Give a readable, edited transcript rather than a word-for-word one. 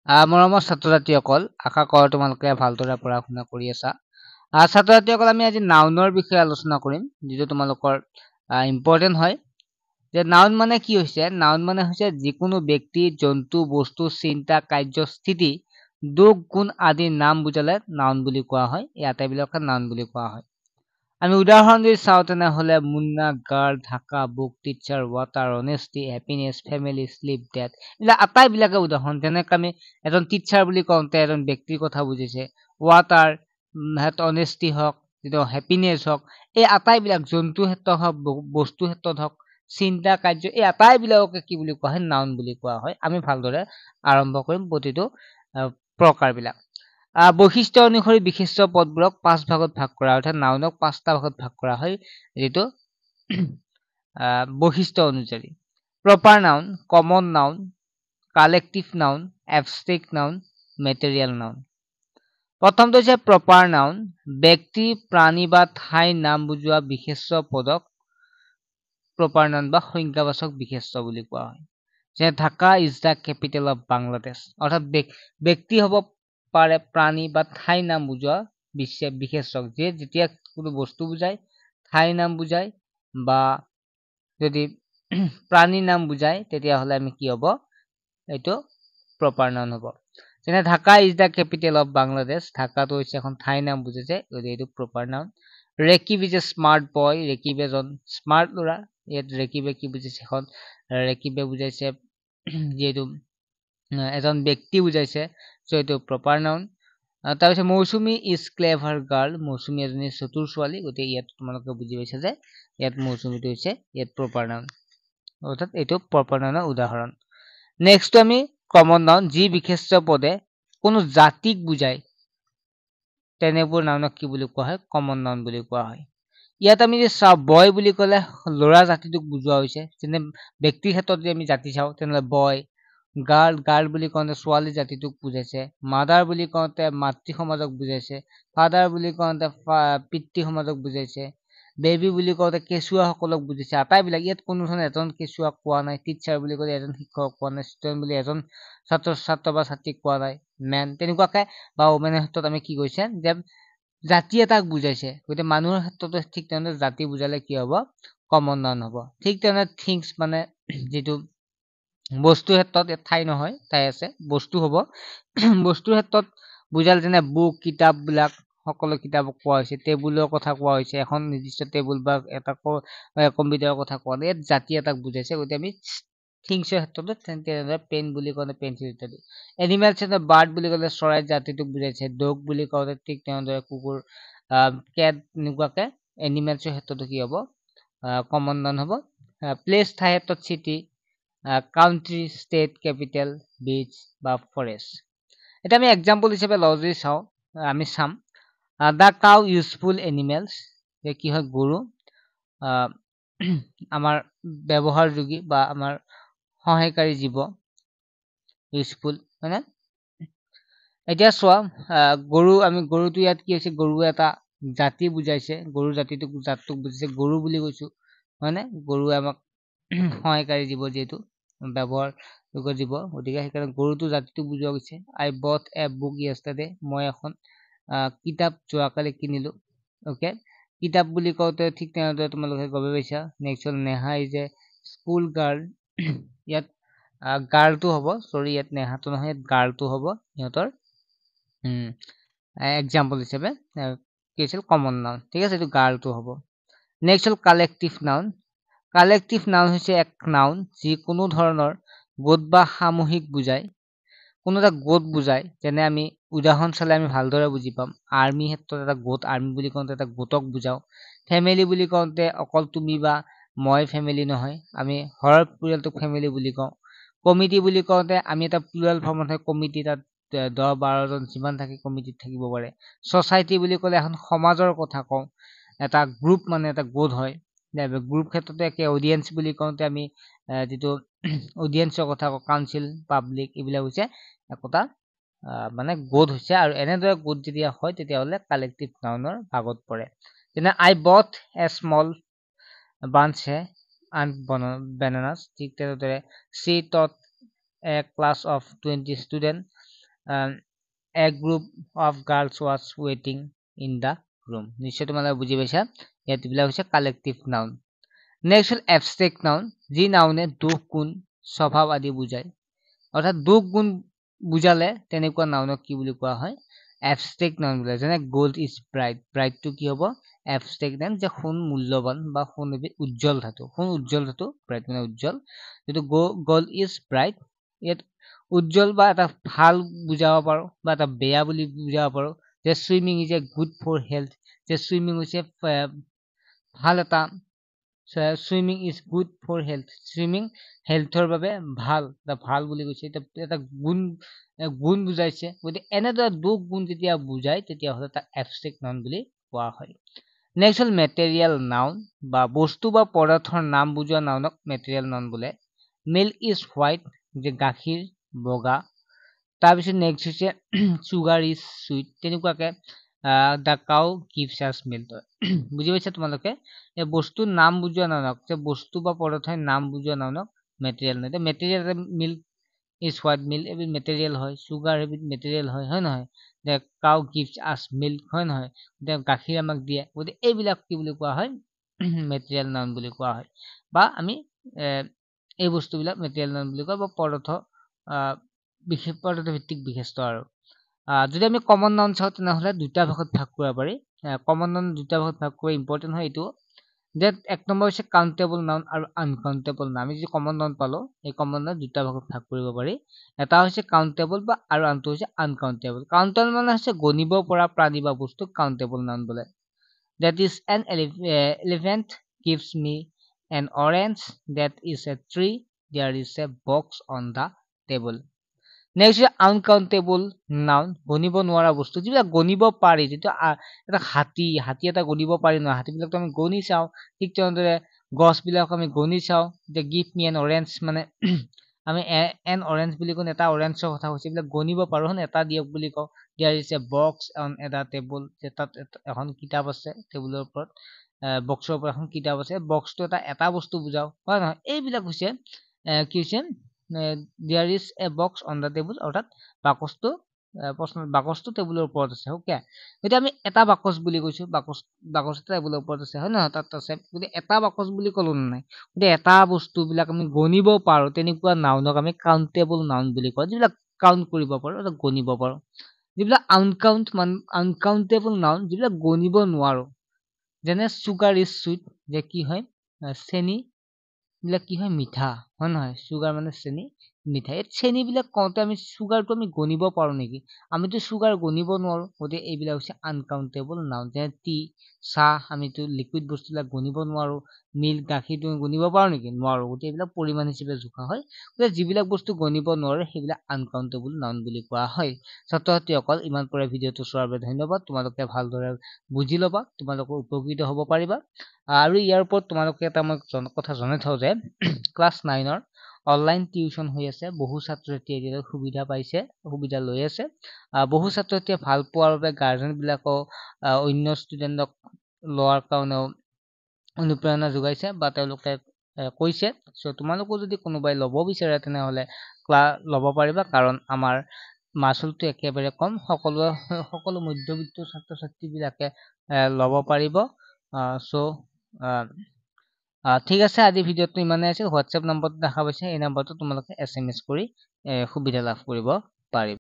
মৰমৰ ছাত্ৰ-ছাত্ৰীসকল, আশা কৰোঁ তোমালোকে ভালদৰে পঢ়া-শুনা কৰি আছা। ছাত্ৰ-ছাত্ৰীসকল, আমি আজি নাউনৰ বিষয়ে আলোচনা কৰিম, যিটো তোমালোকৰ ইম্পৰ্টেণ্ট হয়। যে নাউন মানে কি হৈছে? নাউন মানে হৈছে যিকোনো ব্যক্তি, জন্তু, বস্তু, চিন্তা, কাৰ্য, স্থিতি, দুখ, গুণ আদিৰ নাম বুজালে নাউন বুলি কোৱা হয়। এই আটাইবিলাকে নাউন বুলি কোৱা হয়। আমি উদাহৰণ যদি চাওঁ তেনেহ'লে Munna, girl, Dhaka, book, teacher, water, honesty, happiness, family, sleep, death, এইবিলাক আটাইবিলাকে উদাহৰণ। যেনেকৈ আমি এজন টিচাৰ বুলি কওঁতে এজন ব্যক্তিৰ কথা বুজিছে, ৱাটাৰ, অনেষ্টি হওক, যিটো হেপিনেছ হওক, এই আটাইবিলাক জন্তুৰ ক্ষেত্ৰত হওক, বস্তুৰ ক্ষেত্ৰত হওক, চিন্তা, কাৰ্য, এই আটাইবিলাককে কি বুলি কোৱা হয়? নাউন বুলি কোৱা হয়। আমি ভালদৰে আৰম্ভ কৰিম প্ৰতিটো প্ৰকাৰবিলাক। বৈশিষ্ট্য অনুসৰি বিশিষ্ট পদবোৰক 5 ভাগত ভাগ কৰা, অৰ্থাৎ নাউনক 5টা ভাগত ভাগ কৰা হয়, যিটো বৈশিষ্ট্য অনুযায়ী। Proper noun, common noun, collective noun, abstract noun, material noun. প্ৰথমটো হৈছে প্ৰপাৰ নাউন, ব্যক্তি, প্ৰাণী বা ঠাইৰ নাম বুজোৱা বিশেষ্য পদক প্ৰপাৰ নাউন বা সংজ্ঞাবাচক বিশেষ্য বুলি কোৱা হয়। যে Dhaka is the capital of Bangladesh, অৰ্থাৎ ব্যক্তি হ'ব পাৰে, প্ৰাণী বা ঠাইৰ নাম বুজোৱা বিশেষ্যক, যে যেতিয়া কোনো বস্তু বুজায়, ঠাইৰ নাম বুজায় বা যদি প্ৰাণীৰ নাম বুজায়, তেতিয়াহ'লে আমি কি হ'ব? এইটো প্ৰপাৰ নাউন হ'ব। যেনে Dhaka is the capital of Bangladesh, ঢাকাটো হৈছে এখন ঠাইৰ নাম বুজাইছে, গতিকে এইটো proper noun. Rakib is a smart boy, Rakib এজন স্মাৰ্ট ল'ৰা। ইয়াত ৰেকিবে কি বুজাইছে? এখন ৰেকিবে বুজাইছে যিহেতু এজন ব্যক্তি বুজাইছে, চ' এইটো প্ৰপাৰ নাউন। তাৰপিছত মৌচুমী ইজ ক্লেভাৰ গাৰ্ল, মৌচুমী এজনী চতুৰ ছোৱালী, গতিকে ইয়াত তোমালোকে বুজি পাইছা যে ইয়াত মৌচুমীটো হৈছে ইয়াত প্ৰপাৰ নাউন, অৰ্থাৎ এইটো প্ৰপাৰ নাউনৰ উদাহৰণ। নেক্সট আমি কমন নাউন, যি বিশেষ্য পদে কোনো জাতিক বুজায়, তেনেবোৰ নাউনক কি বুলি কোৱা হয়? কমন নাউন বুলি কোৱা হয়। ইয়াত আমি যে চাওঁ, বয় বুলি ক'লে ল'ৰা জাতিটোক বুজোৱা হৈছে। যেনে ব্যক্তিৰ ক্ষেত্ৰত যদি আমি জাতি চাওঁ, তেনেহ'লে বয়। গাৰ্ল বুলি কওঁতে ছোৱালী জাতিটোক বুজাইছে। মাদাৰ বুলি কওঁতে মাতৃ সমাজক বুজাইছে। ফাদাৰ বুলি কওঁতে পিতৃ সমাজক বুজাইছে। বেবী বুলি কওঁতে কেঁচুৱাসকলক বুজিছে। আটাইবিলাক, ইয়াত কোনো ধৰণৰ এজন কেঁচুৱাক কোৱা নাই। টিচাৰ বুলি ক'লে এজন শিক্ষকক কোৱা নাই। ষ্টুডেণ্ট বুলি এজন ছাত্ৰ বা ছাত্ৰীক কোৱা নাই। মেন, তেনেকুৱাকে বা ওমেনৰ ক্ষেত্ৰত আমি কি কৈছে? যে জাতি এটাক বুজাইছে। গতিকে মানুহৰ ক্ষেত্ৰতো ঠিক তেনেদৰে জাতি বুজালে কি হ'ব? কমন নাউন হ'ব। ঠিক তেনেদৰে থিংছ মানে যিটো বস্তুৰ ক্ষেত্ৰত ঠাই নহয়, ঠাই আছে, বস্তু হ'ব। বস্তুৰ ক্ষেত্ৰত বুজালে যেনে বুক, কিতাপবিলাক, সকলো কিতাপক কোৱা হৈছে। টেবুলৰ কথা কোৱা হৈছে, এখন নিৰ্দিষ্ট টেবুল বা এটা কম্পিউটাৰৰ কথা কোৱা নাই। ইয়াত জাতি এটাক বুজাইছে, গতিকে আমি থিংছৰ ক্ষেত্ৰতো তেনেদৰে পেন বুলি ক'লে পেঞ্চিল ইত্যাদি। এনিমেলছ, বাৰ্ড বুলি ক'লে চৰাই জাতিটোক বুজাইছে। ডগ বুলি কওঁতে ঠিক তেনেদৰে কুকুৰ, কেট, এনেকুৱাকে এনিমেলছৰ ক্ষেত্ৰতো কি হ'ব? কমন নাউন হ'ব। প্লেচ, ঠাই ক্ষেত্ৰত চিটি, কাউন্ট্ৰি, ষ্টেট, কেপিটেল, বিচ বা ফৰেষ্ট। এতিয়া আমি এক্সাম্পল হিচাপে লওঁ যদি চাওঁ, আমি চাম দ্য কাউ ইউজফুল এনিমেলছ, যে কি হয়? গৰু আমাৰ ব্যৱহাৰযোগী বা আমাৰ সহায়কাৰী জীৱ, ইউজফুল, হয়নে? এতিয়া চোৱা, গৰুটো ইয়াত কি হৈছে? গৰু এটা জাতি বুজাইছে। গৰু জাতিটোক বুজিছে, গৰু বুলি কৈছো, হয়নে? গৰুৱে আমাক সহায়কাৰী জীৱ, যিহেতু ব্যৱহাৰযোগ্য জীৱ, গতিকে সেইকাৰণে গৰুটো জাতিটো বুজোৱা গৈছে। আই বট এ বুক য়েষ্টাৰডে, মই এখন কিতাপ যোৱাকালি কিনিলো। অ'কে, কিতাপ বুলি কওঁতে ঠিক তেনেদৰে তোমালোকে গমে পাইছা। নেক্সট হ'ল Neha is a school girl, ইয়াত গাৰ্লটো হ'ব, চৰি ইয়াত নেহাটো নহয়, ইয়াত গাৰ্লটো হ'ব সিহঁতৰ এক্সাম্পল হিচাপে। কি হৈছিল? কমন নাউন, ঠিক আছে, এইটো গাৰ্লটো হ'ব। নেক্সট হ'ল কালেক্টিভ নাউন। কালেক্টিভ নাউন হৈছে এক নাউন যি কোনো ধৰণৰ গোট বা সামূহিক বুজায়, কোনো এটা গোট বুজায়। যেনে আমি উদাহৰণ চালে আমি ভালদৰে বুজি পাম। আৰ্মি ক্ষেত্ৰত এটা গোট, আৰ্মি বুলি কওঁতে এটা গোটক বুজাওঁ। ফেমিলি বুলি কওঁতে অকল তুমি বা মই ফেমিলি নহয়, আমি ঘৰৰ পৰিয়ালটোক ফেমিলি বুলি কওঁ। কমিটি বুলি কওঁতে আমি এটা প্লুৰেল ফৰ্মত হয়, কমিটি, তাত 10-12 জন যিমান থাকে কমিটিত থাকিব পাৰে। ছচাইটি বুলি ক'লে এখন সমাজৰ কথা কওঁ। এটা গ্ৰুপ মানে এটা গোট হয়। গ্ৰুপ ক্ষেত্ৰতে একে। অডিয়েন্স বুলি কওঁতে আমি যিটো অডিয়েন্সৰ কথা কওঁ, কাউন্সিল, পাব্লিক, এইবিলাক হৈছে একোটা মানে গোট হৈছে। আৰু এনেদৰে গোট যেতিয়া হয়, তেতিয়াহ'লে কালেক্টিভ নাউনৰ ভাগত পৰে। যেনে I bought a small bunch bananas, ঠিক তেনেদৰে she taught a class of 20 students, a group of girls was waiting in the room নিশ্চয় তোমালোকে বুজি পাইছা ইয়াত বিলাক হৈছে কালেক্টিভ নাউন নেক্সট হল এবষ্ট্ৰেক্ট নাউন যি নাউনে দুখ গুণ স্বভাৱ আদি বুজায় অৰ্থাৎ দুখ গুণ বুজালে তেনেকুৱা নাউনক কি বুলি কোৱা হয় এবষ্ট্ৰেক্ট নাউন বোলে যেনে গোল্ড ইজ ব্ৰাইট ব্ৰাইটটো কি হ'ব এবষ্ট্ৰেক্ট নাউন যে সোণ মূল্যৱান বা সোণ এবিধ উজ্জ্বল ধাতু সোণ উজ্জ্বল ধাতু ব্ৰাইট মানে উজ্জ্বল যেটো গোল্ড ইজ ব্ৰাইট ইয়াত উজ্জ্বল বা এটা ভাল বুজাব পাৰো বা এটা বেয়া বুলি বুজাব পাৰো যে swimming is a good for health যে সুইমিং হৈছে ভাল এটা swimming is good for health swimming হেল্থৰ বাবে ভাল ভাল বুলি কৈছে এটা গুণ বুজাইছে গতিকে এনেদৰে দুখ গুণ যেতিয়া বুজায় তেতিয়াহ'লে তাক এবষ্ট্ৰেক্ট নাউন বুলি কোৱা হয় নেক্সট হল মেটেৰিয়েল নাউন বা বস্তু বা পদাৰ্থৰ নাম বুজোৱা নাউনক মেটেৰিয়েল নাউন বোলে মিল্ক ইজ হোৱাইট যে গাখীৰ বগা তাৰপিছত নেক্সট হৈছে চুগাৰ ইজ সুইট তেনেকুৱাকে the cow gives us milk বুজি পাইছা তোমালোকে এই বস্তুৰ নাম বুজোৱা নাউনক যে বস্তু বা পদাৰ্থৰ নাম বুজোৱা নাউনক material noun material milk is white milk এবিধ মেটেৰিয়েল হয় চুগাৰ এবিধ মেটেৰিয়েল হয় নহয় the cow gives us milk হয় নহয় গাখীৰ আমাক দিয়ে গতিকে এইবিলাক কি বুলি কোৱা হয় মেটেৰিয়েল নাউন বুলি কোৱা হয় বা আমি এই বস্তুবিলাক মেটেৰিয়েল নাউন বুলি কোৱা বা পদাৰ্থ বিশেষ পদাৰ্থ ভিত্তিক বিশেষত্ব আৰু যদি আমি কমন নাউন চাওঁ তেনেহ'লে দুটা ভাগত ভাগ কৰিব পাৰি কমন নাউন দুটা ভাগত ভাগ কৰা ইম্পৰ্টেণ্ট হয় এইটো যে এক নম্বৰ হৈছে কাউণ্টেবল নাউন আৰু আনকাউণ্টেবল নাউন আমি যি কমন নাউন পালো এই কমন নাউন দুটা ভাগত ভাগ কৰিব পাৰি এটা হৈছে কাউণ্টেবল বা আৰু আনটো হৈছে আনকাউণ্টেবল কাউণ্টেবল মানে হৈছে গণিব পৰা প্ৰাণী বা বস্তু কাউণ্টেবল নাউন বোলে that is an elephant gives me an orange that is a tree there is a box on the table next uncountable noun গণিব নোৱাৰা বস্তু যিবিলাক গণিব পাৰি যিটো এটা হাতী এটা গণিব পাৰি নহয় হাতীবিলাকতো আমি গণি চাওঁ ঠিক তেনেদৰে গছবিলাক আমি গণি চাওঁ যে গিভ মি এন অৰেঞ্জ মানে আমি এন অৰেঞ্জ বুলি কওঁ এটা অৰেঞ্জৰ কথা কৈছে এইবিলাক গণিব পাৰো হন এটা দিয়ক বুলি কওঁ there is a box on এটা টেবুল যে তাত এখন কিতাপ আছে টেবুলৰ ওপৰত বক্সৰ ওপৰত এখন কিতাপ আছে বক্সটো এটা বস্তু বুজাও হয় নহয় এইবিলাক হৈছে কি হৈছে there is a box on the table অৰ্থাৎ বাকচটো টেবুলৰ ওপৰত আছে ওকে এতিয়া আমি এটা বাকচ বুলি কৈছো বাকচ টেবুলৰ ওপৰত আছে হয় নহয় তাত আছে গতিকে এটা বাকচ বুলি ক'লো নাই গতিকে এটা বস্তুবিলাক আমি গণিব পাৰো তেনেকুৱা নাউনক আমি কাউণ্টেবল নাউন বুলি কওঁ যিবিলাক কাউণ্ট কৰিব পাৰো গণিব পাৰো যিবিলাক আনকাউণ্টেবল নাউন যিবিলাক গণিব নোৱাৰো যেনে চুগাৰ ইজ সুইট যে কি হয় চেনি বিলাক কি হয় মিঠা হয় নহয় চুগাৰ মানে চেনি মিঠা এই চেনিবিলাক কওঁতে আমি চুগাৰটো আমি গণিব পাৰো নেকি আমিতো চুগাৰ গণিব নোৱাৰো গতিকে এইবিলাক হৈছে আনকাউণ্টেবল নাউন যেনে টি চাহ আমিতো লিকুইড বস্তুবিলাক গণিব নোৱাৰো মিল্ক গাখীৰটো গণিব পাৰো নেকি নোৱাৰো গতিকে এইবিলাক পৰিমাণ হিচাপে জোখা হয় গতিকে যিবিলাক বস্তু গণিব নোৱাৰে সেইবিলাক আনকাউণ্টেবল নাউন বুলি কোৱা হয় ছাত্ৰ ছাত্ৰীসকল ইমান পৰে ভিডিঅ'টো চোৱাৰ বাবে ধন্যবাদ তোমালোকে ভালদৰে বুজি ল'বা তোমালোকৰ উপকৃত হ'ব পাৰিবা আৰু ইয়াৰ ওপৰত তোমালোকে এটা মই কথা জনাই থওঁ যে ক্লাছ 9ৰ অনলাইন টিউচন হৈ আছে বহু ছাত্ৰ ছাত্ৰীয়ে এতিয়ালৈ সুবিধা লৈ আছে বহু ছাত্ৰ ছাত্ৰীয়ে ভাল পোৱাৰ বাবে গাৰ্জেন বিলাকক অন্য ষ্টুডেণ্টক লোৱাৰ কাৰণেও অনুপ্ৰেৰণা যোগাইছে বা তেওঁলোকে কৈছে চ' তোমালোকো যদি কোনোবাই ল'ব বিচাৰে তেনেহ'লে ল'ব পাৰিবা কাৰণ আমাৰ মাচুলটো একেবাৰে কম সকলো মধ্যবিত্ত ছাত্ৰ ছাত্ৰীবিলাকে ল'ব পাৰিব ঠিক আছে আজি ভিডিঅ'টো ইমানেই আছিল হোৱাটছএপ নম্বৰটো দেখা পাইছে এই নম্বৰটো তোমালোকে SMS কৰি সুবিধা লাভ কৰিব পাৰিবা